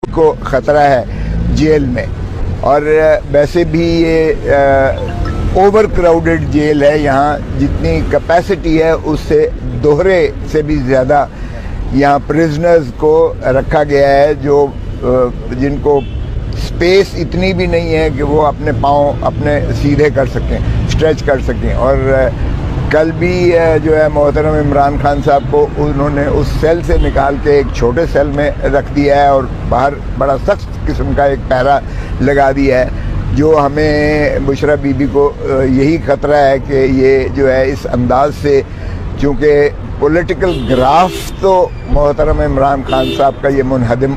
को ख़तरा है जेल में। और वैसे भी ये ओवर क्राउडेड जेल है, यहाँ जितनी कैपेसिटी है उससे दोहरे से भी ज़्यादा यहाँ प्रिजनर्स को रखा गया है, जो जिनको स्पेस इतनी भी नहीं है कि वो अपने पाँव अपने सीधे कर सकें, स्ट्रेच कर सकें। और कल भी जो है मोहतरम इमरान खान साहब को उन्होंने उस सेल से निकाल के एक छोटे सेल में रख दिया है और बाहर बड़ा सख्त किस्म का एक पहरा लगा दिया है, जो हमें बुशरा बीबी को यही ख़तरा है कि ये जो है इस अंदाज से, चूँकि पॉलिटिकल ग्राफ तो मोहतरम इमरान खान साहब का ये मुनहदम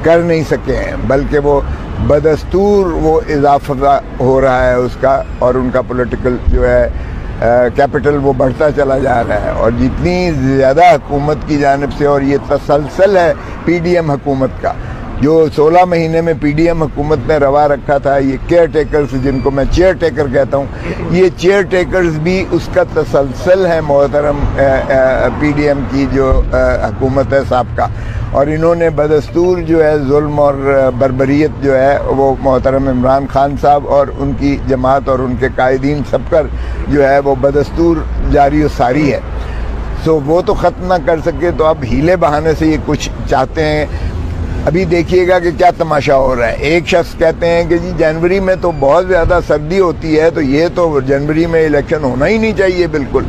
कर नहीं सके हैं, बल्कि वो बदस्तूर वो इजाफा हो रहा है उसका, और उनका पॉलिटिकल जो है कैपिटल वो बढ़ता चला जा रहा है। और जितनी ज़्यादा हुकूमत की जानिब से, और ये तसलसल है पीडीएम हुकूमत का, जो 16 महीने में पीडीएम हुकूमत ने रवा रखा था, ये केयर टेकर्स जिनको मैं चेयर टेकर कहता हूँ, ये चेयर टेकर्स भी उसका तसलसल है मोहतरम पीडीएम की जो हुकूमत है साबका। और इन्होंने बदस्तूर जो है जुल्म और बर्बरियत जो है वो मोहतरम इमरान खान साहब और उनकी जमात और उनके कायदीन सब कर जो है वो बदस्तूर जारी और सारी है। सो वो तो ख़त्म ना कर सके तो अब हीले बहाने से ये कुछ चाहते हैं। अभी देखिएगा कि क्या तमाशा हो रहा है। एक शख्स कहते हैं कि जी जनवरी में तो बहुत ज़्यादा सर्दी होती है, तो ये तो जनवरी में इलेक्शन होना ही नहीं चाहिए बिल्कुल।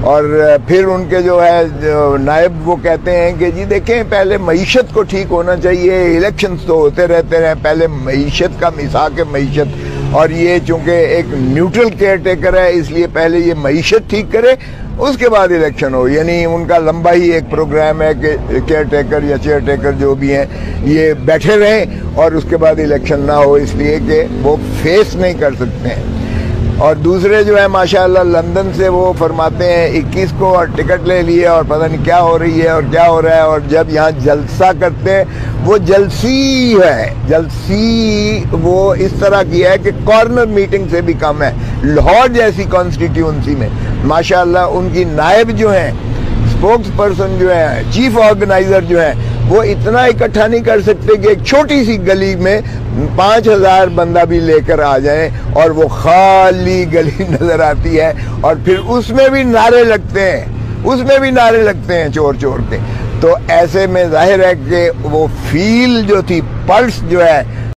और फिर उनके जो है नायब वो कहते हैं कि जी देखें पहले मईशत को ठीक होना चाहिए, इलेक्शंस तो होते रहते हैं, पहले मईशत का मिसाक है मईशत, और ये चूँकि एक न्यूट्रल केयर टेकर है इसलिए पहले ये मईशत ठीक करे उसके बाद इलेक्शन हो। यानी उनका लंबा ही एक प्रोग्राम है कि केयर टेकर या चेयर टेकर जो भी हैं ये बैठे रहें और उसके बाद इलेक्शन ना हो, इसलिए कि वो फेस नहीं कर सकते हैं। और दूसरे जो है माशाल्लाह लंदन से वो फरमाते हैं 21 को और टिकट ले लिए और पता नहीं क्या हो रही है और क्या हो रहा है, और जब यहाँ जलसा करते हैं वो जलसी है, जलसी वो इस तरह की है कि कॉर्नर मीटिंग से भी कम है। लाहौर जैसी कॉन्स्टिट्यूंसी में माशाल्लाह उनकी नायब जो हैं, स्पोक्स पर्सन जो है, चीफ ऑर्गेनाइजर जो है, वो इतना इकट्ठा नहीं कर सकते कि एक छोटी सी गली में 5000 बंदा भी लेकर आ जाए और वो खाली गली नजर आती है, और फिर उसमें भी नारे लगते हैं, उसमें भी नारे लगते हैं चोर चोर के। तो ऐसे में जाहिर है कि वो फील जो थी, पल्स जो है